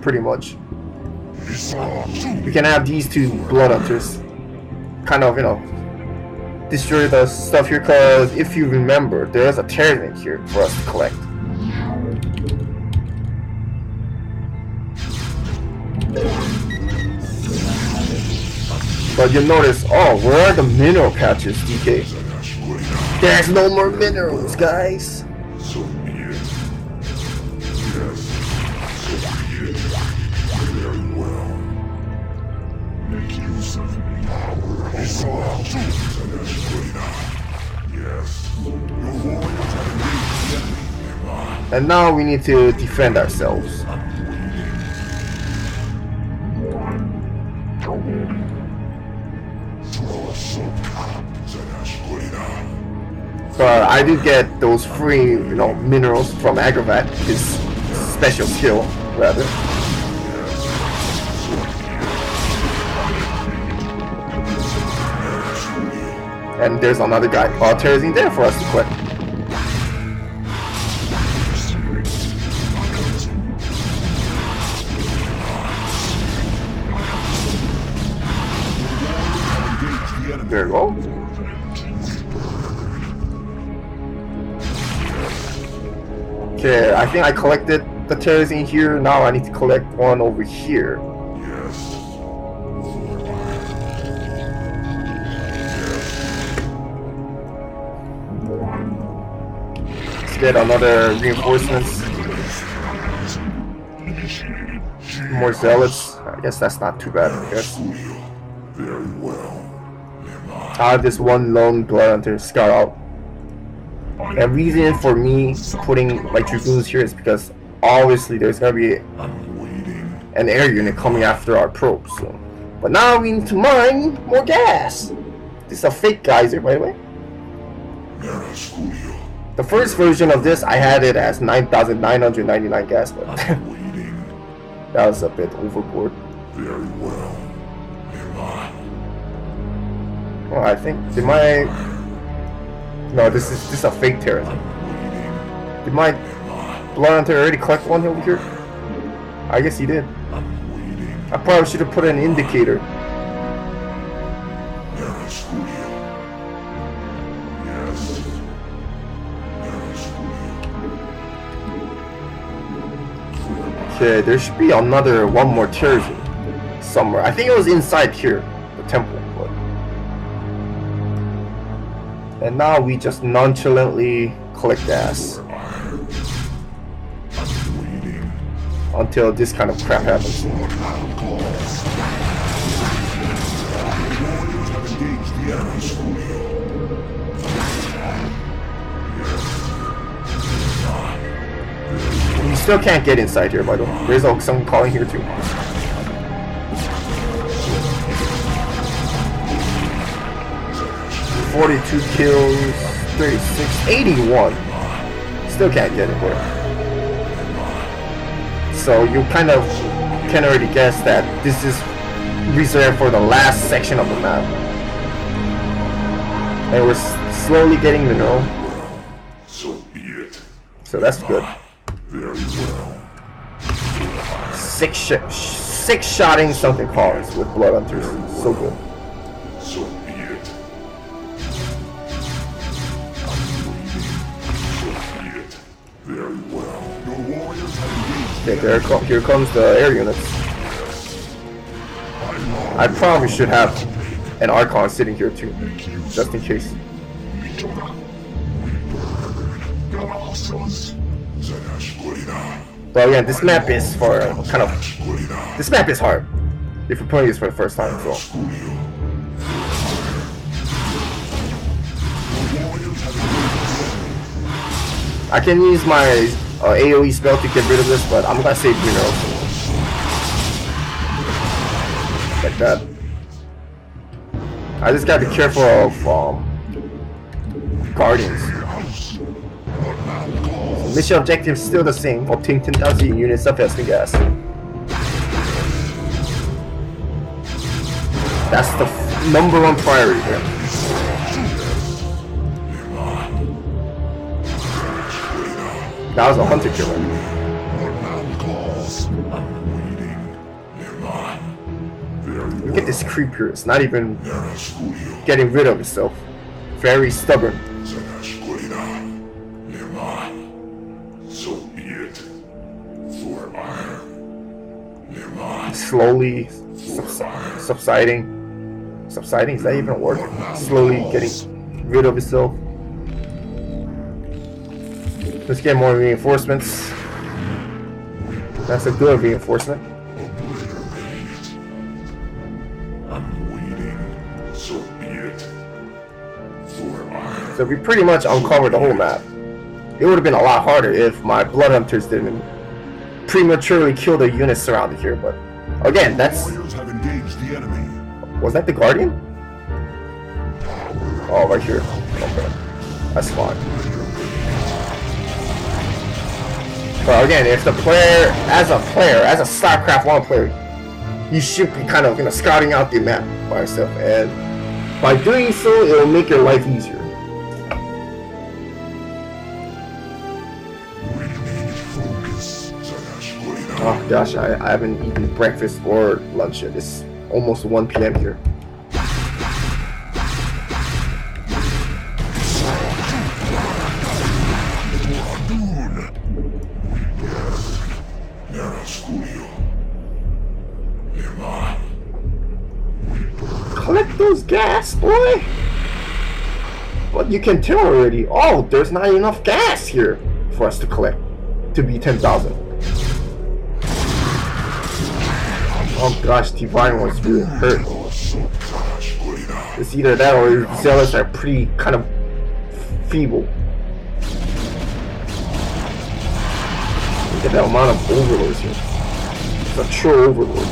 Pretty much. We can have these two blood hunters kind of, you know, destroy the stuff here, because if you remember, there's a tal'darim here for us to collect. But you'll notice, oh, where are the mineral patches, DK? There's no more minerals, guys. So be it. Yes. So be it. Very well. Make use of me. Yes. Your warriors have engaged the enemy. And now we need to defend ourselves. But I did get those free, you know, minerals from Agrovak, his special skill, rather. And there's another guy, tal'darim there for us to collect. There we go. Okay, I think I collected the tal'darim here. Now I need to collect one over here. Let's get another reinforcements. More zealots. I guess that's not too bad, I guess. Very well. I have this one lone blood hunter scout out. And reason for me putting my dragoons here is because obviously there's gonna be an air unit coming after our probes. So. But now we need to mine more gas. This is a fake geyser, by the way. The first version of this, I had it as 9,999 gas, but that was a bit overboard. Very well. Well, I think did my no, this is a fake tal'darim. Did my blood hunter already collect one over here? I guess he did. I probably should have put an indicator. Okay, there should be one more tal'darim somewhere. I think it was inside here, the temple. But... And now we just nonchalantly collect gas until this kind of crap happens. You still can't get inside here, by the way. There's someone calling here too. "42 kills, 36, 81. Still can't get anywhere. So you kind of can already guess that this is reserved for the last section of the map. And we're slowly getting mineral. So be it. So that's good. Very well. Six shotting something calls with blood hunters. So good. So be it. So be it. Very well. Your warriors have engaged. Okay, here comes the air units. I probably should have an Archon sitting here too, just in case. But again, this map is for this map is hard if you're playing this for the first time. So I can use my AoE spell to get rid of this, but I'm gonna save minerals like that. I just gotta be careful of Guardians. So mission objective is still the same. Obtain 10,000 units of Heston gas. That's the #1 priority here. That was a hunter killer. Look at this creeper. It's not even getting rid of itself. Very stubborn. Slowly subsiding. Subsiding? Is that even a word? Slowly getting rid of itself. Let's get more reinforcements. That's a good reinforcement. So we pretty much uncovered the whole map. It would have been a lot harder if my blood hunters didn't prematurely kill the units surrounded here, but again, that's... Was that the Guardian? Oh, right here. Okay. That's fine. But again, if the player, as a StarCraft 1 player, you should be kind of, scouting out the map by yourself, and by doing so, it will make your life easier. Oh gosh, I haven't eaten breakfast or lunch yet. It's almost 1 p.m. here. Collect those gas, boy! But you can tell already, oh, there's not enough gas here for us to collect to be 10,000. Oh gosh, Divine was really hurt. It's either that or your zealots are pretty kind of feeble. Look at the amount of overlords here. It's a true overlord.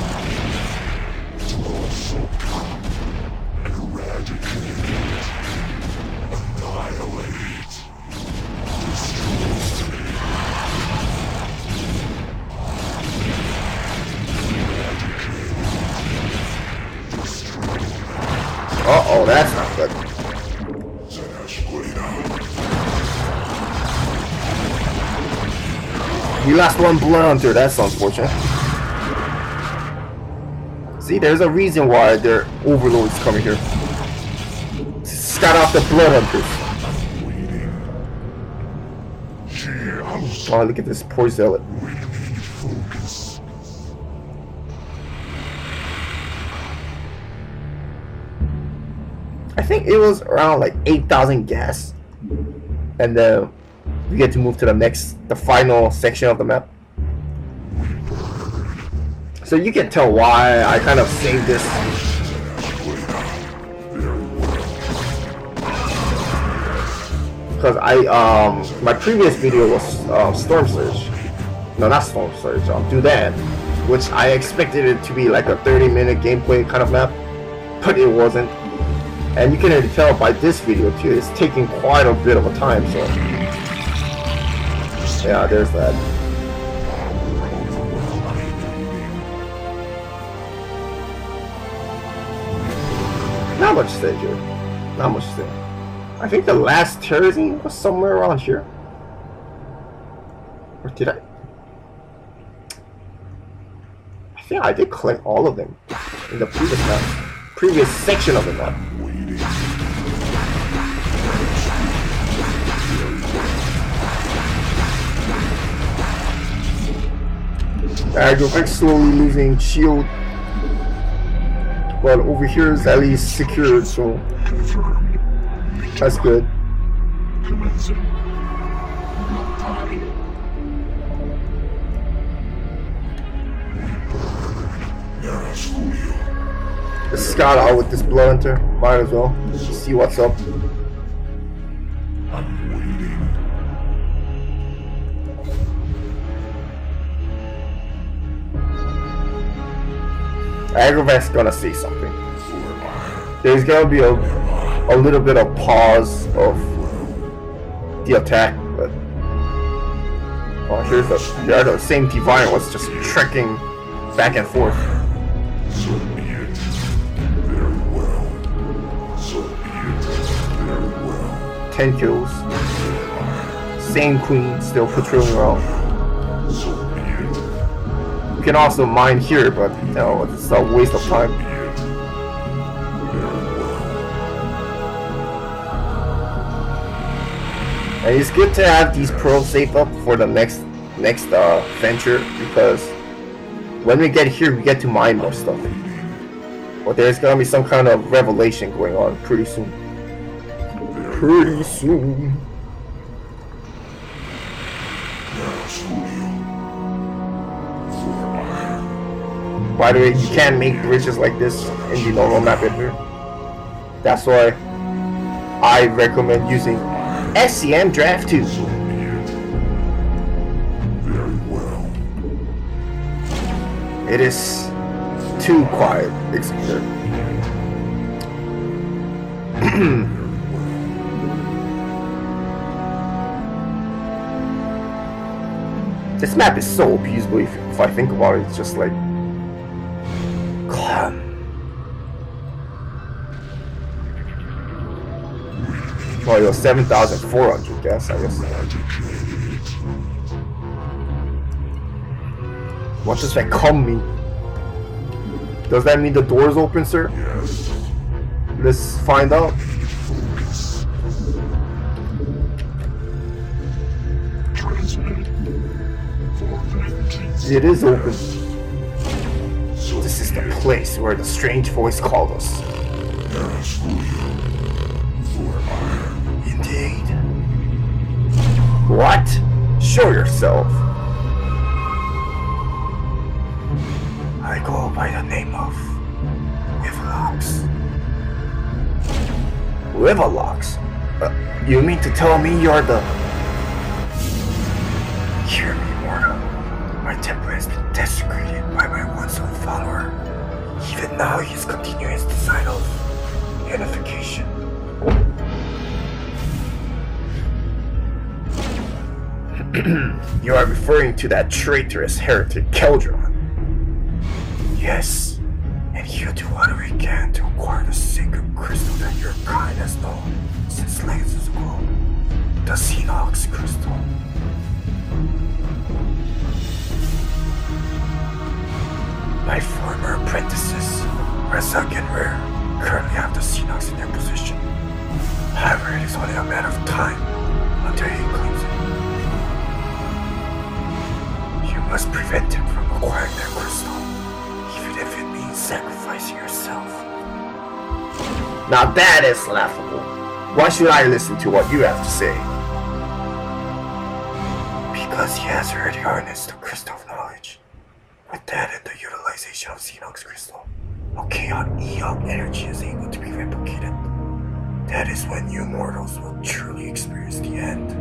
Uh-oh, that's not good. We lost one blood hunter, that's unfortunate. See, there's a reason why their overlords coming here. Scout out the blood hunters. Oh, look at this poor zealot. I think it was around like 8,000 gas, and then we get to move to the final section of the map. So you can tell why I kind of saved this. Because my previous video was Storm Surge. No, not Storm Surge. Do that, which I expected it to be like a 30-minute gameplay kind of map, but it wasn't. And you can tell by this video too, it's taking quite a bit of a time, so yeah, there's that. Not much stay here. Not much stay. I think the last terrazine was somewhere around here. Or did I? I think I did collect all of them in the previous section of the map. Agrovak slowly losing shield, but over here is at least secured, so that's good. Let's scout out with this blood hunter, might as well see what's up. Agrovak's gonna say something. There's gonna be a little bit of pause of the attack, but oh, here the same divine was just trekking back and forth. So be it. Very well. So be it. Very well. 10 kills. Same queen still patrolling around. So be it. You can also mine here, but you know, it's a waste of time. And it's good to have these pearls saved up for the next venture, because when we get here, we get to mine more stuff. But there's gonna be some kind of revelation going on pretty soon. Pretty soon. By the way, you can't make bridges like this in the normal map editor. That's why I recommend using SCM Draft 2. Very well. It is too quiet, Executor. This map is so abusable if I think about it. It's just like, calm. Well, it was 7,400, guess, I guess. What does that come mean? Does that mean the door's open, sir? Yes. Let's find out. It is open. This is the place where the strange voice called us. Indeed. What? Show yourself. I go by the name of Liverlocks. Liverlocks? You mean to tell me you're the... Hear me, mortal. My temple has been desecrated by my once-own follower. Even now he is continuing his design of unification. You are referring to that traitorous heretic Keldron. Yes, and you do what we can to acquire the sacred crystal that your kind has known since legacies ago. The Xenox crystal. My former apprentices, Razak and Rare, currently have the Xenox in their possession. However, it is only a matter of time until he claims it. You must prevent him from acquiring that crystal, even if it means sacrificing yourself. Now that is laughable. Why should I listen to what you have to say? Because he has already harnessed the crystal of knowledge. With that and the utilization of Xenox crystal, a chaotic eon energy is able to be replicated. That is when you mortals will truly experience the end.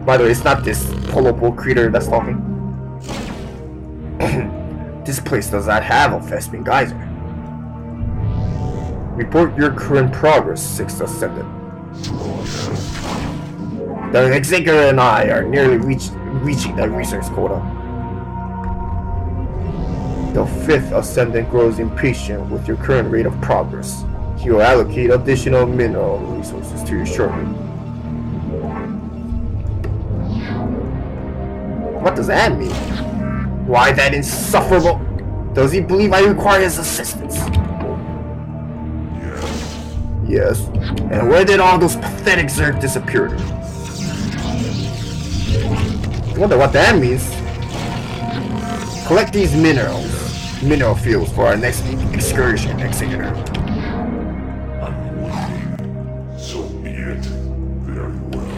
By the way, it's not this polo creature that's talking. This place does not have a Vespin geyser. Report your current progress, 6th Ascendant. The Executor and I are nearly reaching the research quota. The 5th Ascendant grows impatient with your current rate of progress. He will allocate additional mineral resources to you shortly. What does that mean? Why that insufferable? Does he believe I require his assistance? Yes. And where did all those pathetic Zerg disappear to? I wonder what that means. Collect these mineral fields for our next excursion, Executor. I'm waiting. So be it. Very well.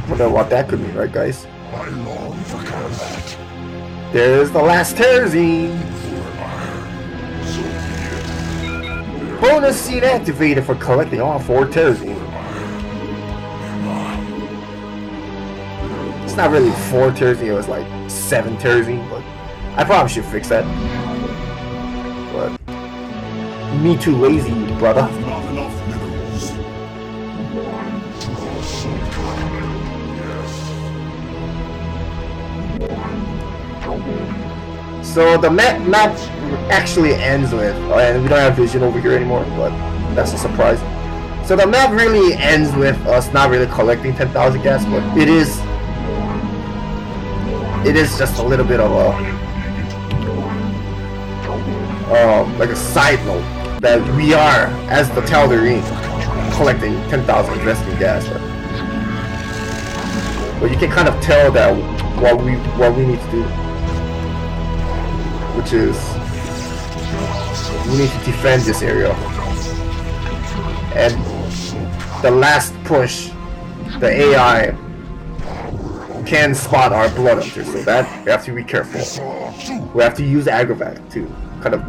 Wonder what that could mean, right, guys? I long for combat. There's the last Terzine. So be it. Bonus seed activated for collecting all 4 Terzine. It's not really 4 Terzine, it was like 7 Terzine, but I probably should fix that. me too lazy, brother. Not enough minerals. So the map actually ends with, and we don't have vision over here anymore, but that's a surprise. So the map really ends with us not really collecting 10,000 gas, but it is just a little bit of a like a side note that we are, as the tal'darim, collecting 10,000 investing gas. But you can kind of tell that what we need to do, which is we need to defend this area. And the last push, the AI can spot our blood hunter, so that we have to be careful. We have to use Agrovak to kind of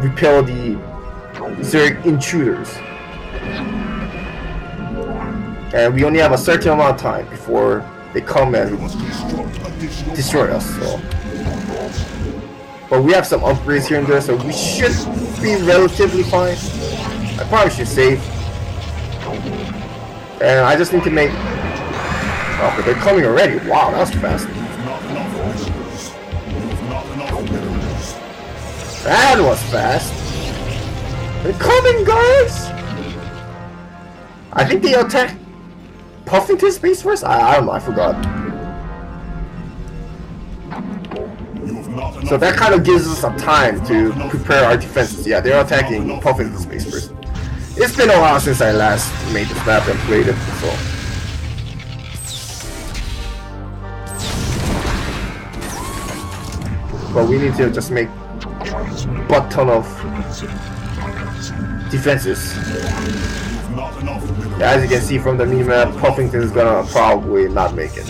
repel the Zerg intruders. And we only have a certain amount of time before they come and destroy us. So. But we have some upgrades here and there, so we should be relatively fine. I probably should save. And I just need to make... Oh, but they're coming already. Wow, that was fast. That was fast. They're coming, guys! I think they attacked Puffington's base first? I don't know, I forgot. So that kind of gives us some time to prepare our defenses. Yeah, they're attacking Puffington's base first. It's been a while since I last made this map and played it, so... But we need to just make a butt ton of defenses. As you can see from the mini-map, Puffington is gonna probably not make it.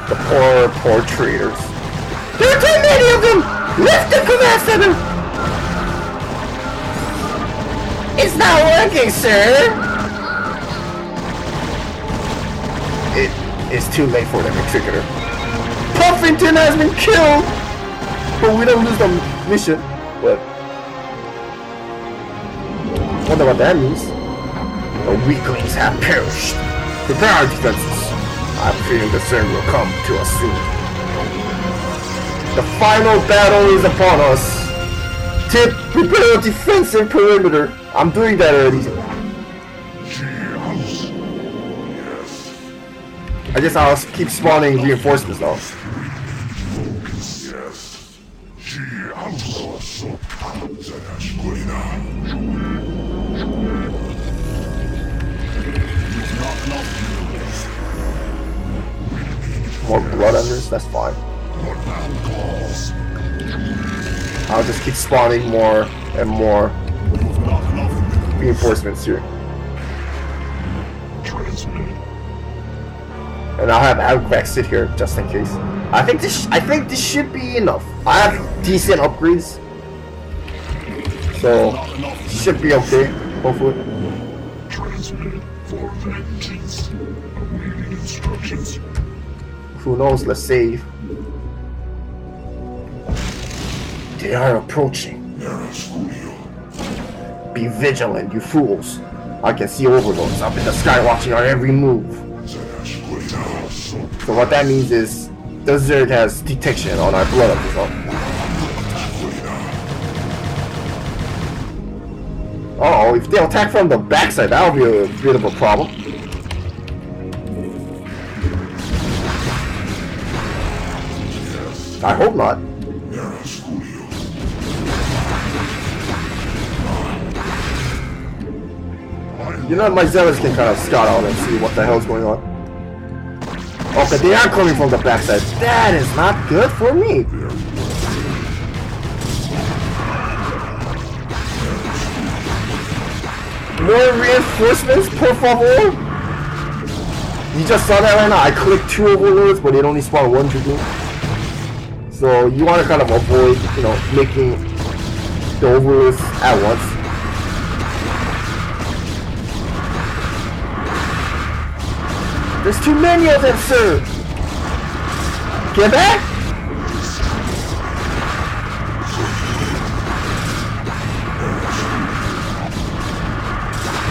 The poor traders. There are too many of them! Lift the command center! It's not working, sir! It is too late for them, Executor. Puffington has been killed! But we don't lose the mission. But wonder what that means. The weaklings have perished. Prepare our defenses. I'm feeling the Zerg will come to us soon. The final battle is upon us. Tip, prepare a defensive perimeter. I'm doing that already. I guess I'll keep spawning reinforcements now. More blood unders, that's fine. I'll just keep spawning more and more reinforcements here. And I'll have Agrovak sit here just in case. I think this should be enough. I have decent upgrades, so should be okay. Hopefully. Who knows? Let's save. They are approaching. Be vigilant, you fools. I can see overlords up in the sky watching our every move. So what that means is the Zerg has detection on our blood up as well. Uh-oh, if they attack from the backside, that'll be a bit of a problem. I hope not. You know, my zealots can kind of scout out and see what the hell's going on. Okay, they are coming from the backside. That is not good for me. More reinforcements, por favor. You just saw that right now. I clicked 2 overlords, but it only spawned 1 dragoon. So you want to kind of avoid, you know, making the overlords at once. There's too many of them, sir! Get back!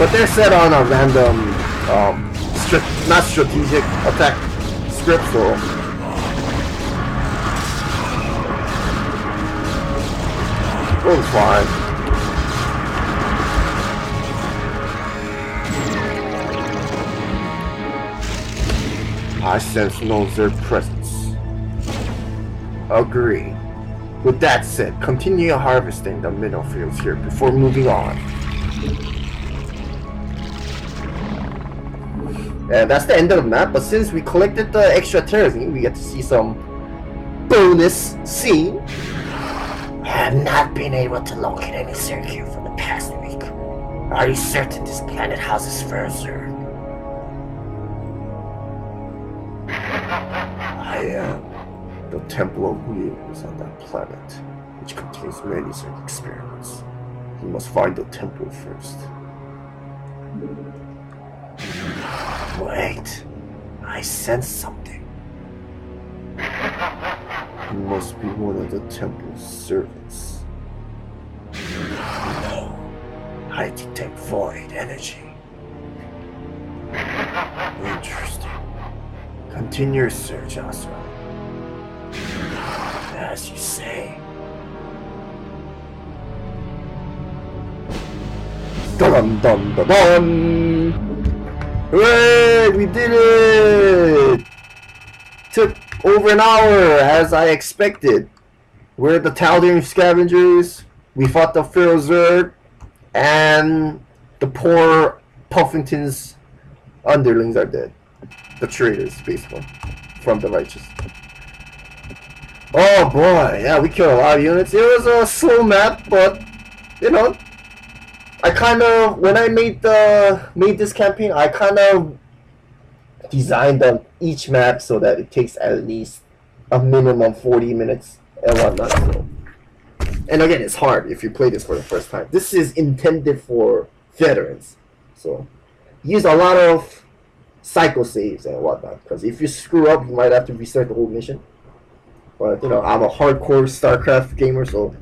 but they're set on a random, not strategic attack script, so we'll be fine. I sense no Zerg presence. Agree. With that said, continue harvesting the mineral fields here before moving on. And that's the end of the map, but since we collected the extra terrazine, we get to see some bonus scene. I have not been able to locate any Zerg here for the past week. Are you certain this planet houses Zerg? I am. The Temple of Wheels on that planet, which contains many Zerg experiments. You must find the temple first. Wait, I sense something. You must be one of the temple's servants. No, I detect void energy. Interesting. Continue your search, Asra. As you say. Dun dun dun dun! Hooray! We did it! Took over an hour, as I expected. We're the tal'darim scavengers. We fought the Pharaoh Zerg, and the poor Puffington's underlings are dead. The traitors, basically, from the righteous. Oh boy, yeah, we killed a lot of units. It was a slow map, but you know, I kind of, when I made this campaign, I kind of designed each map so that it takes at least a minimum 40 minutes and whatnot. So, and again, it's hard if you play this for the first time. This is intended for veterans, so use a lot of cycle saves and whatnot, because if you screw up, you might have to restart the whole mission. But you know, I'm a hardcore StarCraft gamer, so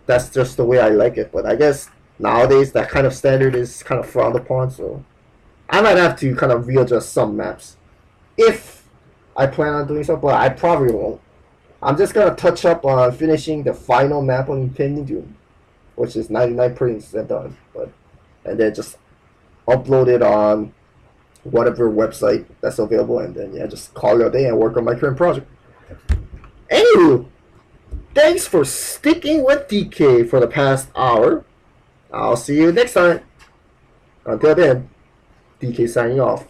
that's just the way I like it. But I guess nowadays that kind of standard is kind of frowned upon, so I might have to kind of readjust some maps if I plan on doing so, but I probably won't. I'm just gonna touch up on finishing the final map on Impending, which is 99% done, and then just upload it on whatever website that's available, and then yeah, just call it a day and work on my current project. Anywho, thanks for sticking with DK for the past hour. I'll see you next time. Until then, DK signing off.